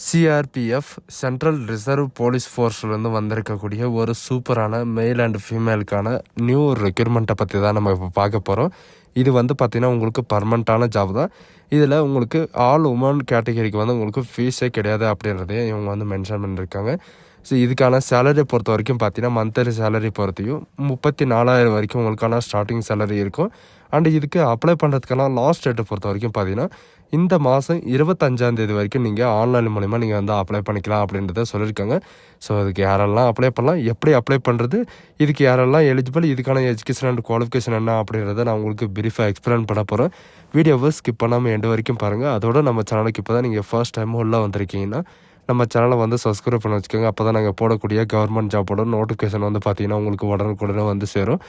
CRPF central reserve police ஃபோர்ஸ்லேருந்து வந்திருக்கக்கூடிய ஒரு சூப்பரான மேல் அண்ட் ஃபீமேலுக்கான நியூ ரெக்யூர்மெண்ட்டை பற்றி தான் நம்ம இப்போ பார்க்க போகிறோம். இது வந்து பார்த்திங்கன்னா உங்களுக்கு பர்மனெண்ட்டான ஜாப் தான். இதில் உங்களுக்கு ஆல் உமன் கேட்டகரிக்கு வந்து உங்களுக்கு ஃபீஸே கிடையாது அப்படின்றதையும் இவங்க வந்து மென்ஷன் பண்ணியிருக்காங்க. ஸோ இதுக்கான சேலரி பொறுத்த வரைக்கும் பார்த்தீங்கன்னா மந்த்லி சேலரி பொறுத்தையும் 34,000 வரைக்கும் உங்களுக்கான ஸ்டார்டிங் சேலரி இருக்கும். அண்ட் இதுக்கு அப்ளை பண்ணுறதுக்கான லாஸ்ட் டேட்டை பொறுத்த வரைக்கும் பார்த்தீங்கன்னா இந்த மாதம் 25ஆம் தேதி வரைக்கும் நீங்கள் ஆன்லைன் மூலிமா நீங்கள் வந்து அப்ளை பண்ணிக்கலாம் அப்படின்றத சொல்லியிருக்காங்க. ஸோ அதுக்கு யாரெல்லாம் அப்ளை பண்ணலாம், எப்படி அப்ளை பண்ணுறது, இதுக்கு யாரெல்லாம் எலிஜிபிள், இதுக்கான எஜுகேஷன் அண்ட் குவாலிஃபிகேஷன் என்ன அப்படின்றத நான் உங்களுக்கு பிரீஃபாக எக்ஸ்பிளைன் பண்ண போகிறேன். வீடியோவை ஸ்கிப் பண்ணாமல் எண்டு வரைக்கும் பாருங்கள். அதோட நம்ம சேனலுக்கு இப்போ தான் நீங்கள் ஃபர்ஸ்ட் டைம் உள்ளே வந்திருக்கீங்கன்னா நம்ம சேனலை வந்து சப்ஸ்கிரைப் பண்ணி வச்சுக்கோங்க. அப்போ தான் நாங்கள் போடக்கூடிய கவர்மெண்ட் ஜாப்போட நோட்டிஃபிகேஷன் வந்து பார்த்தீங்கன்னா உங்களுக்கு உடனுக்குடனே வந்து சேரும்.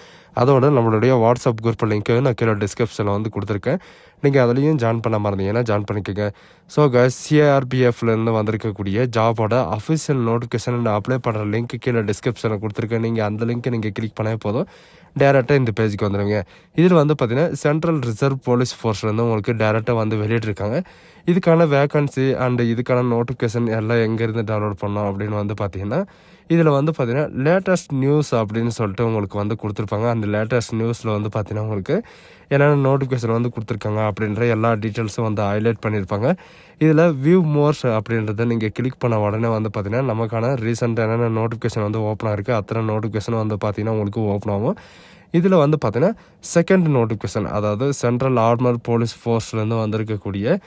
அதோட நம்மளுடைய வாட்ஸ்அப் குரூப் லிங்க்கு நான் கீழே டிஸ்கிரிப்ஷனில் வந்து கொடுத்துருக்கேன். நீங்கள் அதுலேயும் ஜாயின் பண்ண மறந்தீங்கன்னா ஜாயின் பண்ணிக்கோங்க. ஸோ சிஆர்பிஎஃப்லேருந்து வந்திருக்கக்கூடிய ஜாபோட அஃபிஷியல் நோட்டிஃபிகேஷன் அண்ட் அப்ளை பண்ணுற லிங்க் கீழே டிஸ்கிரிப்ஷனில் கொடுத்துருக்கேன். நீங்கள் அந்த லிங்க்கை நீங்கள் கிளிக் பண்ணால் போதும், டேரெக்டாக இந்த பேஜுக்கு வந்துடுங்க. இதில் வந்து பார்த்தீங்கன்னா சென்ட்ரல் ரிசர்வ் போலீஸ் ஃபோர்ஸ்லேருந்து உங்களுக்கு டேரெக்டாக வந்து வெளியிட்ருக்காங்க. இதுக்கான வேக்கன்சி அண்டு இதுக்கான நோட்டிஃபிகேஷன் எல்லாம் எங்கேருந்து டவுன்லோட் பண்ணோம் அப்படின்னு வந்து பார்த்தீங்கன்னா இதில் வந்து பார்த்தீங்கன்னா லேட்டஸ்ட் நியூஸ் அப்படின்னு சொல்லிட்டு உங்களுக்கு வந்து கொடுத்துருப்பாங்க. அந்த லேட்டஸ்ட் நியூஸில் வந்து பார்த்தீங்கன்னா உங்களுக்கு என்னென்ன நோட்டிஃபிகேஷன் வந்து கொடுத்துருக்காங்க அப்படின்ற எல்லா டீட்டெயில்ஸும் வந்து ஹைலைட் பண்ணியிருப்பாங்க. இதில் வியூ மோர்ஸ் அப்படின்றத நீங்கள் கிளிக் பண்ண உடனே வந்து பார்த்தீங்கன்னா நமக்கான ரீசெண்ட் என்னென்ன நோட்டிஃபிகேஷன் வந்து ஓப்பன் ஆகிருக்கு அத்தனை நோட்டிஃபிகேஷன் வந்து பார்த்தீங்கன்னா உங்களுக்கு ஓப்பன் ஆகும். இதில் வந்து பார்த்தீங்கன்னா செகண்ட் நோட்டிஃபிகேஷன், அதாவது சென்ட்ரல் ஆர்மர் போலீஸ் ஃபோர்ஸ்லேருந்து வந்திருக்கக்கூடிய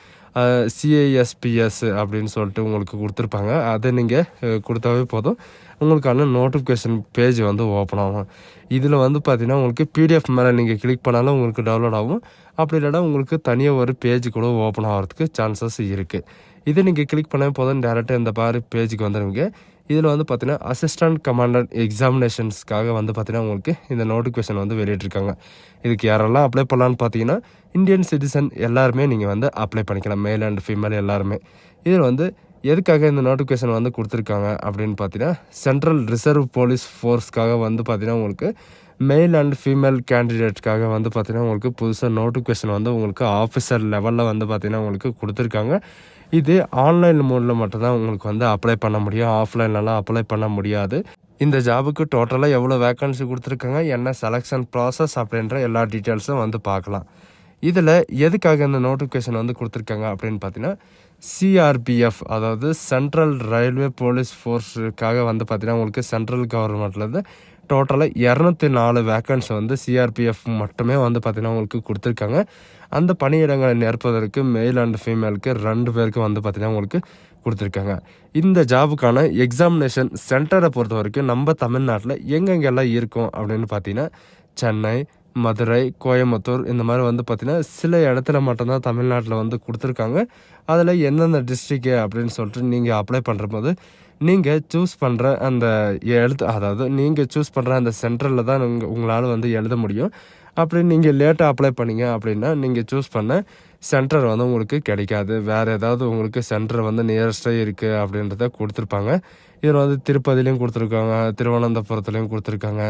சிஐஎஸ்பிஎஸ் அப்படின்னு சொல்லிட்டு உங்களுக்கு கொடுத்துருப்பாங்க. அதை நீங்கள் கொடுத்தாவே போதும், உங்களுக்கான நோட்டிஃபிகேஷன் பேஜ் வந்து ஓப்பன் ஆகும். இதில் வந்து பார்த்தீங்கன்னா உங்களுக்கு பிடிஎஃப் மேலே நீங்கள் கிளிக் பண்ணாலும் உங்களுக்கு டவுன்லோட் ஆகும். அப்படி இல்லைனா உங்களுக்கு தனியாக ஒரு பேஜ் கூட ஓப்பன் ஆகிறதுக்கு சான்சஸ் இருக்குது. இதை நீங்கள் கிளிக் பண்ணால் போதும் டேரெக்டாக இந்த மாதிரி பேஜுக்கு வந்துடுவீங்க. இதில் வந்து பார்த்தீங்கன்னா அசிஸ்டன்ட் கமாண்டர் எக்ஸாமினேஷன்ஸ்க்காக வந்து பார்த்தீங்கன்னா உங்களுக்கு இந்த நோட்டிஃபிகேஷன் வந்து வெளியிட்டிருக்காங்க. இதுக்கு யாரெல்லாம் அப்ளை பண்ணலான்னு பார்த்தீங்கன்னா இந்தியன் சிட்டிசன் எல்லாருமே நீங்கள் வந்து அப்ளை பண்ணிக்கலாம், மேல் அண்ட் ஃபீமேல் எல்லாருமே. இதில் வந்து எதுக்காக இந்த நோட்டிஃபிகேஷன் வந்து கொடுத்துருக்காங்க அப்படின்னு பார்த்தீங்கன்னா சென்ட்ரல் ரிசர்வ் போலீஸ் ஃபோர்ஸ்க்காக வந்து பார்த்தீங்கன்னா உங்களுக்கு மேல் அண்ட் ஃபீமேல் கேண்டிடேட்காக வந்து பார்த்தீங்கன்னா உங்களுக்கு புதுசாக நோட்டிஃபிகேஷன் வந்து உங்களுக்கு ஆஃபீஸர் லெவலில் வந்து பார்த்தீங்கன்னா உங்களுக்கு கொடுத்துருக்காங்க. இது ஆன்லைன் மோடில் மட்டும்தான் உங்களுக்கு வந்து அப்ளை பண்ண முடியும், ஆஃப்லைன்லலாம் அப்ளை பண்ண முடியாது. இந்த ஜாபுக்கு டோட்டலாக எவ்வளோ வேக்கன்சி கொடுத்துருக்காங்க, என்ன செலெக்ஷன் ப்ராசஸ் அப்படின்ற எல்லா டீட்டெயில்ஸும் வந்து பார்க்கலாம். இதில் எதுக்காக இந்த நோட்டிஃபிகேஷன் வந்து கொடுத்துருக்காங்க அப்படின்னு பார்த்தீங்கன்னா சிஆர்பிஎஃப், அதாவது சென்ட்ரல் ரயில்வே போலீஸ் ஃபோர்ஸுக்காக வந்து பார்த்தீங்கன்னா உங்களுக்கு சென்ட்ரல் கவர்மெண்ட்லேருந்து டோட்டலாக 204 வேக்கன்சி வந்து சிஆர்பிஎஃப் மட்டுமே வந்து பார்த்தீங்கன்னா உங்களுக்கு கொடுத்துருக்காங்க. அந்த பணியிடங்களை நிரப்புவதற்கு மேல் அண்ட் ஃபீமேலுக்கு 2 பேருக்கு வந்து பார்த்தீங்கன்னா உங்களுக்கு கொடுத்துருக்காங்க. இந்த ஜாபுக்கான எக்ஸாமினேஷன் சென்டரை பொறுத்த வரைக்கும் நம்ம தமிழ்நாட்டில் எங்கெங்கெல்லாம் இருக்கும் அப்படின்னு பார்த்தீங்கன்னா சென்னை, மதுரை, கோயம்புத்தூர் இந்த மாதிரி வந்து பார்த்திங்கன்னா சில இடத்துல மட்டும்தான் தமிழ்நாட்டில் வந்து கொடுத்துருக்காங்க. அதில் எந்தெந்த டிஸ்ட்ரிக்கு அப்படின்னு சொல்லிட்டு நீங்கள் அப்ளை பண்ணுற போது நீங்கள் சூஸ் பண்ணுற அந்த அதாவது நீங்கள் சூஸ் பண்ணுற அந்த சென்டரில் தான் உங்களால் வந்து எழுத முடியும். அப்படி நீங்கள் லேட்டாக அப்ளை பண்ணிங்க அப்படின்னா நீங்கள் சூஸ் பண்ண சென்டர் வந்து உங்களுக்கு கிடைக்காது. வேறு ஏதாவது உங்களுக்கு சென்டர் வந்து நியரஸ்ட்டாக இருக்குது அப்படின்றத கொடுத்துருப்பாங்க. இதில் வந்து திருப்பதிலையும் கொடுத்துருக்காங்க, திருவனந்தபுரத்துலேயும் கொடுத்துருக்காங்க,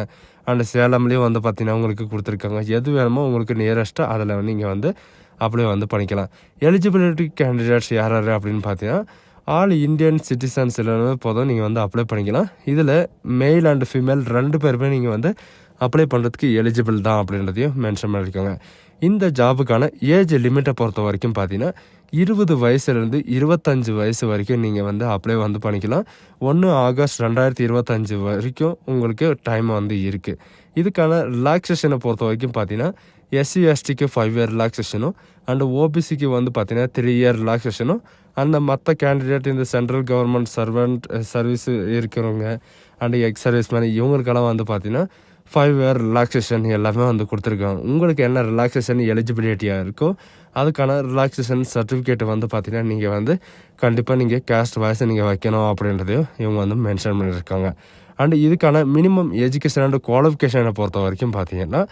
அண்ட் சேலம்லேயும் வந்து பார்த்திங்கன்னா உங்களுக்கு கொடுத்துருக்காங்க. எது வேணுமோ உங்களுக்கு நியரஸ்ட்டாக அதில் நீங்கள் வந்து அப்ளை வந்து பண்ணிக்கலாம். எலிஜிபிலிட்டி கேண்டிடேட்ஸ் யார் யார் அப்படின்னு பார்த்தீங்கன்னா ஆல் இந்தியன் சிட்டிசன்ஸ் எல்லாமே போதும் நீங்கள் வந்து அப்ளை பண்ணிக்கலாம். இதில் மேல் அண்ட் ஃபீமேல் 2 பேருமே நீங்கள் வந்து அப்ளை பண்ணுறதுக்கு எலிஜிபிள் தான் அப்படின்றதையும் மென்ஷன் பண்ணியிருக்காங்க. இந்த ஜாபுக்கான ஏஜ் லிமிட்டை பொறுத்த வரைக்கும் பார்த்தீங்கன்னா 20 வயசுலேருந்து 25 வயசு வரைக்கும் நீங்கள் வந்து அப்ளை வந்து பண்ணிக்கலாம். 1 ஆகஸ்ட் 2025 வரைக்கும் உங்களுக்கு டைம் வந்து இருக்குது. இதுக்கான ரிலாக்ஸேஷனை பொறுத்த வரைக்கும் பார்த்தீங்கன்னா SC/STக்கு 5 இயர் ரிலாக்ஸேஷனும் அண்ட் OBCக்கு வந்து பார்த்தீங்கன்னா 3 இயர் ரிலாக்ஸேஷனும், அந்த மற்ற கேண்டிடேட் இந்த சென்ட்ரல் கவர்மெண்ட் சர்வீஸ் இருக்கிறவங்க அண்ட் எக்ஸ் சர்வீஸ் மேன் இவங்களுக்கெல்லாம் வந்து பார்த்தீங்கன்னா 5 இயர் ரிலாக்ஸேஷன் எல்லாமே வந்து கொடுத்துருக்காங்க. உங்களுக்கு என்ன ரிலாக்ஸேஷன் எலிஜிபிலிட்டியாக இருக்கோ அதுக்கான ரிலாக்ஸேஷன் சர்டிஃபிகேட் வந்து பார்த்தீங்கன்னா நீங்கள் வந்து கண்டிப்பாக நீங்கள் கேஸ்ட் வாய்ஸை நீங்கள் வைக்கணும் அப்படின்றதையும் இவங்க வந்து மென்ஷன் பண்ணியிருக்காங்க. அண்ட் இதுக்கான மினிமம் எஜுகேஷன் அண்ட் குவாலிஃபிகேஷனை பொறுத்த வரைக்கும் பார்த்தீங்கன்னா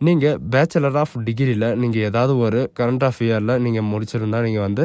நீங்கள் பேச்சுலர் ஆஃப் டிகிரியில் நீங்கள் ஏதாவது ஒரு கரண்ட் அஃபேரில் நீங்கள் முடிச்சிருந்தால் நீங்கள் வந்து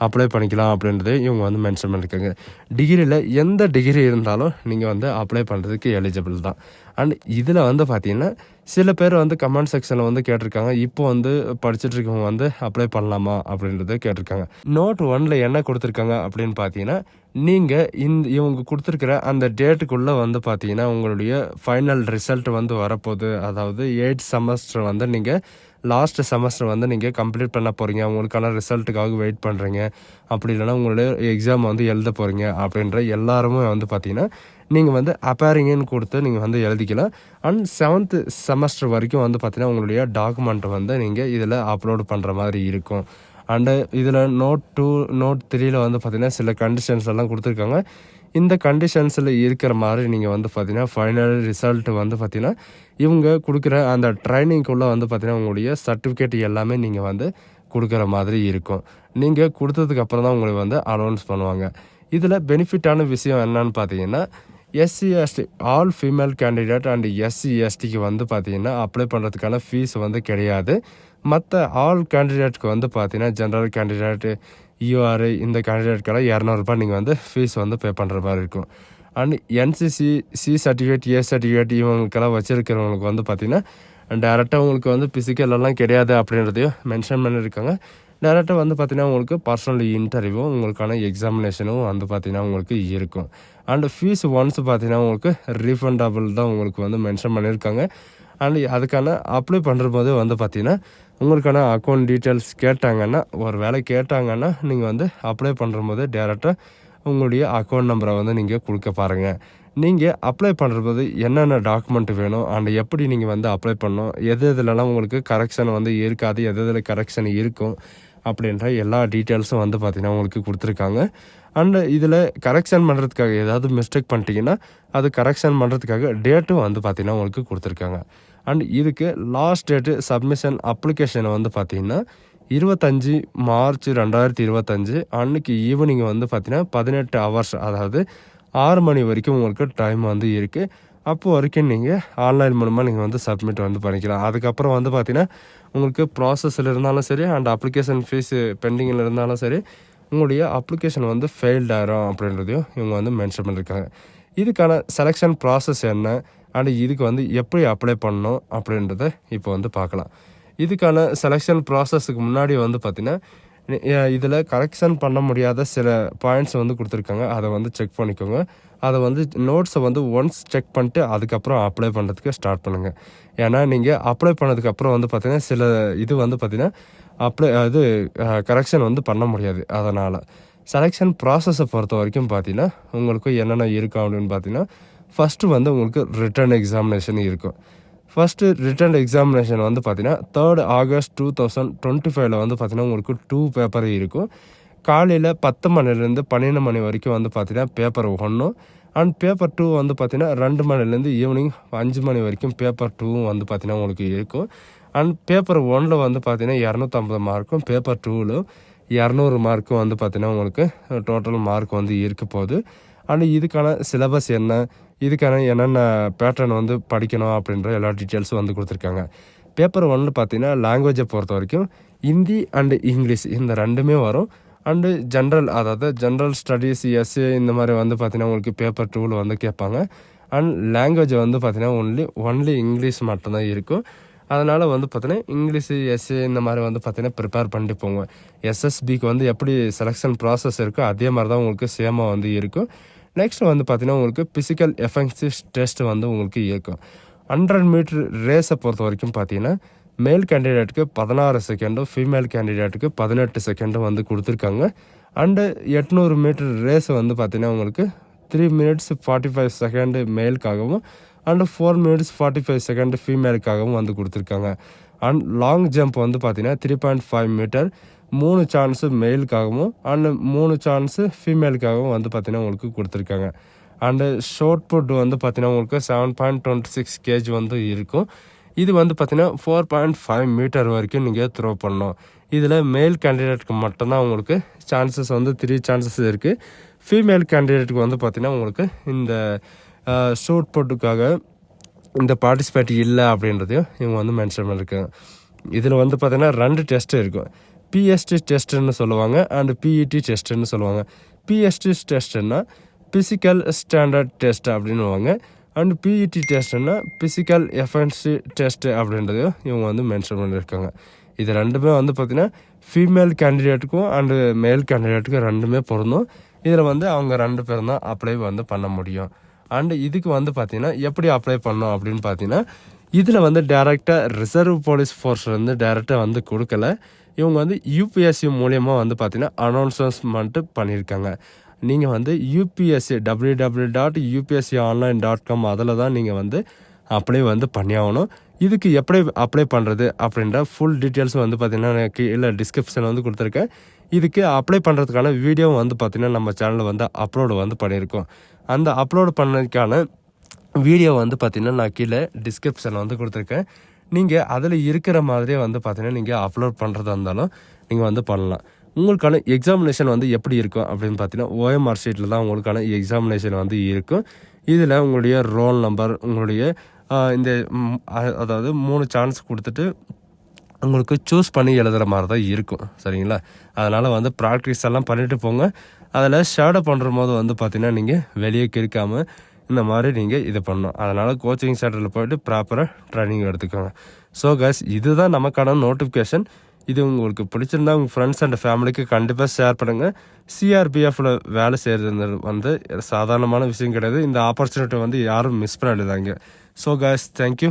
அப்ளை பண்ணிக்கலாம் அப்படின்றதே இவங்க வந்து மென்ஷன் பண்ணியிருக்காங்க. டிகிரியில் எந்த டிகிரி இருந்தாலும் நீங்கள் வந்து அப்ளை பண்ணுறதுக்கு எலிஜிபிள் தான். அண்ட் இதில் வந்து பார்த்தீங்கன்னா சில பேர் வந்து கமெண்ட் செக்ஷனில் வந்து கேட்டிருக்காங்க, இப்போ வந்து படிச்சுட்டு இருக்கவங்க வந்து அப்ளை பண்ணலாமா அப்படின்றத கேட்டிருக்காங்க. நோட் 1ல் என்ன கொடுத்துருக்காங்க அப்படின்னு பார்த்தீங்கன்னா, நீங்கள் இவங்க கொடுத்துருக்கிற அந்த டேட்டுக்குள்ளே வந்து பார்த்தீங்கன்னா உங்களுடைய ஃபைனல் ரிசல்ட் வந்து வரப்போகுது. அதாவது 8th செமஸ்டர் வந்து நீங்கள் லாஸ்ட் செமஸ்டர் வந்து நீங்கள் கம்ப்ளீட் பண்ண போகிறீங்க, உங்களுக்கான ரிசல்ட்டுக்காக வெயிட் பண்ணுறீங்க, அப்படி இல்லைனா உங்களுடைய எக்ஸாம் வந்து எழுத போகிறீங்க அப்படின்ற எல்லாருமே வந்து பார்த்தீங்கன்னா நீங்கள் வந்து அப்பேரிங்கன்னு கொடுத்து நீங்கள் வந்து எழுதிக்கலாம். அண்ட் 7th செமஸ்டர் வரைக்கும் வந்து பார்த்தீங்கன்னா உங்களுடைய டாக்குமெண்ட்டை வந்து நீங்கள் இதில் அப்லோட் பண்ணுற மாதிரி இருக்கும். அண்டு இதில் நோட் 2 நோட் 3ல் வந்து பார்த்தீங்கன்னா சில கண்டிஷன்ஸ் எல்லாம் கொடுத்துருக்காங்க. இந்த கண்டிஷன்ஸில் இருக்கிற மாதிரி நீங்கள் வந்து பார்த்தீங்கன்னா ஃபைனல் ரிசல்ட் வந்து பார்த்தீங்கன்னா இவங்க கொடுக்குற அந்த ட்ரைனிங்குள்ளே வந்து பார்த்தீங்கன்னா உங்களுடைய சர்டிஃபிகேட் எல்லாமே நீங்கள் வந்து கொடுக்குற மாதிரி இருக்கும். நீங்கள் கொடுத்ததுக்கு அப்புறம் தான் உங்களுக்கு வந்து அனௌன்ஸ் பண்ணுவாங்க. இதில் பெனிஃபிட்டான விஷயம் என்னன்னு பார்த்தீங்கன்னா, SC ST all female candidate and SC எஸ்டிக்கு வந்து பார்த்தீங்கன்னா அப்ளை பண்ணுறதுக்கான ஃபீஸ் வந்து கிடையாது. மற்ற ஆல் கேண்டிடேட்க்கு வந்து பார்த்தீங்கன்னா ஜென்ரல் கேண்டிடேட்டு, யூஆர் இந்த கேண்டிடேட்கெல்லாம் ₹200 நீங்கள் வந்து ஃபீஸ் வந்து பே பண்ணுற மாதிரி இருக்கும். And NCC, C certificate, A certificate இவங்களுக்கெல்லாம் வச்சுருக்கிறவங்களுக்கு வந்து பார்த்திங்கன்னா டேரெக்டாக உங்களுக்கு வந்து ஃபிசிக்கலெல்லாம் கிடையாது அப்படின்றதையும் மென்ஷன் பண்ணியிருக்காங்க. டேரெக்டாக வந்து பார்த்திங்கன்னா உங்களுக்கு பர்சனல் இன்டர்வியூவும் உங்களுக்கான எக்ஸாமினேஷனும் வந்து பார்த்திங்கன்னா உங்களுக்கு இருக்கும். அண்ட் ஃபீஸ் ஒன்ஸ் பார்த்திங்கன்னா உங்களுக்கு ரீஃபண்டபிள் தான் உங்களுக்கு வந்து மென்ஷன் பண்ணியிருக்காங்க. அண்ட் அதுக்கான அப்ளை பண்ணுறபோது வந்து பார்த்திங்கன்னா உங்களுக்கான அக்கௌண்ட் டீட்டெயில்ஸ் கேட்டாங்கன்னா, ஒரு வேளை கேட்டாங்கன்னா நீங்கள் வந்து அப்ளை பண்ணுறபோது டேரெக்டாக உங்களுடைய அக்கௌண்ட் நம்பரை வந்து நீங்கள் கொடுக்க பாருங்கள். நீங்கள் அப்ளை பண்ணுறபோது என்னென்ன டாக்குமெண்ட் வேணும் அண்ட் எப்படி நீங்கள் வந்து அப்ளை பண்ணணும், எது எதுலலாம் உங்களுக்கு கரெக்ஷன் வந்து இருக்காது, எது எதில் கரெக்ஷன் இருக்கும் அப்படின்ற எல்லா டீட்டெயில்ஸும் வந்து பார்த்திங்கன்னா உங்களுக்கு கொடுத்துருக்காங்க. அண்ட் இதில் கரெக்ஷன் பண்ணுறதுக்காக ஏதாவது மிஸ்டேக் பண்ணிட்டீங்கன்னா அது கரெக்ஷன் பண்ணுறதுக்காக டேட்டும் வந்து பார்த்திங்கன்னா உங்களுக்கு கொடுத்துருக்காங்க. அண்ட் இதுக்கு லாஸ்ட் டேட்டு சப்மிஷன் அப்ளிகேஷனை வந்து பார்த்திங்கன்னா 25 மார்ச் 2025 அன்றைக்கி ஈவினிங் வந்து பார்த்திங்கன்னா 18 ஹவர்ஸ், அதாவது 6 மணி வரைக்கும் உங்களுக்கு டைம் வந்து இருக்குது. அப்போ வரைக்கும் நீங்கள் ஆன்லைன் மூலமாக நீங்கள் வந்து சப்மிட் வந்து பண்ணிக்கலாம். அதுக்கப்புறம் வந்து பார்த்திங்கன்னா உங்களுக்கு ப்ராசஸில் இருந்தாலும் சரி அண்ட் அப்ளிகேஷன் ஃபீஸு பெண்டிங்கில் இருந்தாலும் சரி உங்களுடைய அப்ளிகேஷன் வந்து ஃபெயில்ட் ஆகிரும் அப்படின்றதையும் இவங்க வந்து மென்ஷன் பண்ணியிருக்காங்க. இதுக்கான செலெக்ஷன் ப்ராசஸ் என்ன அண்ட் இதுக்கு வந்து எப்படி அப்ளை பண்ணணும் அப்படின்றத இப்போ வந்து பார்க்கலாம். இதுக்கான செலெக்ஷன் ப்ராசஸுக்கு முன்னாடி வந்து பார்த்திங்கன்னா இதில் கரெக்ஷன் பண்ண முடியாத சில பாயிண்ட்ஸ் வந்து கொடுத்துருக்காங்க. அதை வந்து செக் பண்ணிக்கோங்க. அதை வந்து நோட்ஸை வந்து ஒன்ஸ் செக் பண்ணிட்டு அதுக்கப்புறம் அப்ளை பண்ணுறதுக்கு ஸ்டார்ட் பண்ணுங்கள். ஏன்னா நீங்கள் அப்ளை பண்ணதுக்கப்புறம் வந்து பார்த்திங்கன்னா சில இது வந்து பார்த்திங்கன்னா கரெக்ஷன் வந்து பண்ண முடியாது. அதனால் செலெக்ஷன் ப்ராசஸை பொறுத்த வரைக்கும் பார்த்திங்கன்னா உங்களுக்கு என்னென்ன இருக்கும் அப்படின்னு பார்த்திங்கன்னா, ஃபஸ்ட்டு வந்து உங்களுக்கு ரிட்டன் எக்ஸாமினேஷன் இருக்கும். ஃபஸ்ட்டு ரிட்டன் எக்ஸாமினேஷன் வந்து பார்த்திங்கன்னா 3rd ஆகஸ்ட் 2025 வந்து பார்த்திங்கன்னா உங்களுக்கு 2 பேப்பர் இருக்கும். காலையில் 10 மணிலேருந்து 12 மணி வரைக்கும் வந்து பார்த்திங்கன்னா பேப்பர் 1 அண்ட் பேப்பர் 2 வந்து பார்த்திங்கன்னா 2 மணிலேருந்து ஈவினிங் 5 மணி வரைக்கும் பேப்பர் 2 வந்து பார்த்திங்கன்னா உங்களுக்கு இருக்கும். அண்ட் பேப்பர் 1ல் வந்து பார்த்திங்கன்னா 250 மார்க்கும், பேப்பர் 2ல் 200 மார்க்கும் வந்து பார்த்திங்கன்னா உங்களுக்கு டோட்டல் மார்க் வந்து இருக்க போகுது. அண்ட் இதுக்கான சிலபஸ் என்ன, இதுக்கான என்னென்ன பேட்டர்ன் வந்து படிக்கணும் அப்படின்ற எல்லா டீட்டெயில்ஸும் வந்து கொடுத்துருக்காங்க. பேப்பர் 1ல் பார்த்திங்கன்னா லாங்குவேஜை பொறுத்த வரைக்கும் ஹிந்தி அண்டு இங்கிலீஷ் இந்த ரெண்டுமே வரும். அண்டு ஜென்ரல், அதாவது ஜென்ரல் ஸ்டடீஸ், எஸ்ஏ இந்த மாதிரி வந்து பார்த்திங்கன்னா உங்களுக்கு பேப்பர் 2ல் வந்து கேட்பாங்க. அண்ட் லாங்குவேஜ் வந்து பார்த்திங்கன்னா ஒன்லி இங்கிலீஷ் மட்டும்தான் இருக்கும். அதனால் வந்து பார்த்திங்கன்னா இங்கிலீஷு, எஸ்ஏ இந்த மாதிரி வந்து பார்த்திங்கன்னா ப்ரிப்பேர் பண்ணிட்டு போங்க. எஸ்எஸ்பிக்கு வந்து எப்படி செலெக்ஷன் ப்ராசஸ் இருக்கோ அதே மாதிரி தான் உங்களுக்கு சேமாக வந்து இருக்கும். நெக்ஸ்ட் வந்து பார்த்திங்கன்னா உங்களுக்கு ஃபிசிக்கல் எஃபெக்டிவ் டெஸ்ட் வந்து உங்களுக்கு இருக்கும். 100 மீட்டர் ரேஸை பொறுத்த வரைக்கும் பார்த்திங்கன்னா மேல் கேண்டிடேட்டுக்கு 16 செகண்டும் ஃபீமேல் கேண்டிடேட்டுக்கு 18 செகண்டும் வந்து கொடுத்துருக்காங்க. அண்டு 800 மீட்டர் ரேஸ் வந்து பார்த்திங்கன்னா உங்களுக்கு 3 minutes 45 செகண்ட் மேலுக்காகவும் அண்டு 4 minutes 45 செகண்ட் ஃபீமேலுக்காகவும் வந்து கொடுத்துருக்காங்க. அண்ட் லாங் ஜம்ப் வந்து பார்த்திங்கன்னா 3.5 மீட்டர் 3 சான்ஸு மேலுக்காகவும் அண்டு 3 சான்ஸு ஃபீமேலுக்காகவும் வந்து பார்த்திங்கன்னா உங்களுக்கு கொடுத்துருக்காங்க. அண்டு ஷார்ட் புட் வந்து பார்த்திங்கன்னா உங்களுக்கு 7.26 kg வந்து இருக்கும். இது வந்து பார்த்திங்கன்னா 4.5 மீட்டர் வரைக்கும் நீங்கள் த்ரோ பண்ணணும். இதில் மேல் கேண்டிடேட்டுக்கு மட்டும்தான் உங்களுக்கு சான்சஸ் வந்து 3 சான்சஸ் இருக்குது. ஃபீமேல் கேண்டிடேட்டுக்கு வந்து பார்த்திங்கன்னா உங்களுக்கு இந்த ஷார்ட் புட்டுக்காக இந்த பார்ட்டிசிபேட் இல்லை அப்படின்றதையும் இவங்க வந்து மென்ஷன் பண்ணியிருக்காங்க. இதில் வந்து பார்த்திங்கன்னா 2 டெஸ்ட்டு இருக்கும். பிஎஸ்டி டெஸ்ட்டுன்னு சொல்லுவாங்க அண்ட் பிஇடி டெஸ்ட்டுன்னு சொல்லுவாங்க. பிஎஸ்டி டெஸ்ட்டுன்னா பிசிக்கல் ஸ்டாண்டர்ட் டெஸ்ட் அப்படின்னுவாங்க. அண்ட் பிஇடி டெஸ்ட்டுன்னா பிசிக்கல் எஃபென்சி டெஸ்ட்டு அப்படின்றதையும் இவங்க வந்து மென்ஷன் பண்ணியிருக்காங்க. இது ரெண்டுமே வந்து பார்த்திங்கன்னா ஃபீமேல் கேண்டிடேட்டுக்கும் அண்டு மேல் கேண்டிடேட்டுக்கும் ரெண்டுமே பொருந்தும். இதில் வந்து அவங்க 2 பேரும் தான் அப்ளை வந்து பண்ண முடியும். அண்டு இதுக்கு வந்து பார்த்திங்கன்னா எப்படி அப்ளை பண்ணோம் அப்படின்னு பார்த்தீங்கன்னா, இதில் வந்து டேரெக்டாக ரிசர்வ் போலீஸ் ஃபோர்ஸ்லேருந்து டேரெக்டாக வந்து கொடுக்கல. இவங்க வந்து யூபிஎஸ்சி மூலியமாக வந்து பார்த்திங்கன்னா அனௌன்ஸ்மெண்ட்டு பண்ணியிருக்காங்க. நீங்கள் வந்து யூபிஎஸ்சி www.upsconline.com அதில் தான் நீங்கள் வந்து அப்ளை வந்து பண்ணியாகணும். இதுக்கு எப்படி அப்ளை பண்ணுறது அப்படின்ற ஃபுல் டீட்டெயில்ஸ் வந்து பார்த்திங்கன்னா எனக்கு இல்லை டிஸ்கிரிப்ஷன் வந்து கொடுத்துருக்கேன். இதுக்கு அப்ளை பண்ணுறதுக்கான வீடியோ வந்து பார்த்திங்கன்னா நம்ம சேனலில் வந்து அப்லோடு வந்து பண்ணியிருக்கோம். அந்த அப்லோடு பண்ணதுக்கான வீடியோ வந்து பார்த்திங்கன்னா நான் கீழே டிஸ்கிரிப்ஷனில் வந்து கொடுத்துருக்கேன். நீங்கள் அதில் இருக்கிற மாதிரியே வந்து பார்த்திங்கன்னா நீங்கள் அப்லோட் பண்ணுறதா இருந்தாலும் நீங்கள் வந்து பண்ணலாம். உங்களுக்கான எக்ஸாமினேஷன் வந்து எப்படி இருக்கும் அப்படின்னு பார்த்தீங்கன்னா ஓஎம்ஆர் ஷீட்டில் தான் உங்களுக்கான எக்ஸாமினேஷன் வந்து இருக்கும். இதில் உங்களுடைய ரோல் நம்பர், உங்களுடைய இந்த அதாவது 3 சான்ஸ் கொடுத்துட்டு உங்களுக்கு சூஸ் பண்ணி எழுதுகிற மாதிரி தான் இருக்கும். சரிங்களா? அதனால் வந்து ப்ராக்டிஸ் எல்லாம் பண்ணிவிட்டு போங்க. அதில் ஷேடோ பண்ணுற போது வந்து பார்த்திங்கன்னா நீங்கள் வெளியே கிறுக்காமல் இந்த மாதிரி நீங்கள் இது பண்ணணும். அதனால் கோச்சிங் சென்டரில் போய்ட்டு ப்ராப்பராக ட்ரைனிங் எடுத்துக்கோங்க. ஸோ கைஸ், இதுதான் நமக்கான நோட்டிஃபிகேஷன். இது உங்களுக்கு பிடிச்சிருந்தா உங்கள் ஃப்ரெண்ட்ஸ் அண்ட் ஃபேமிலிக்கு கண்டிப்பாக ஷேர் பண்ணுங்கள். சிஆர்பிஎஃப்பில் வேலை செய்கிறது வந்து சாதாரணமான விஷயம் கிடையாது. இந்த ஆப்பர்ச்சுனிட்டி வந்து யாரும் மிஸ் பண்ணிடுதாங்க. So guys, thank you.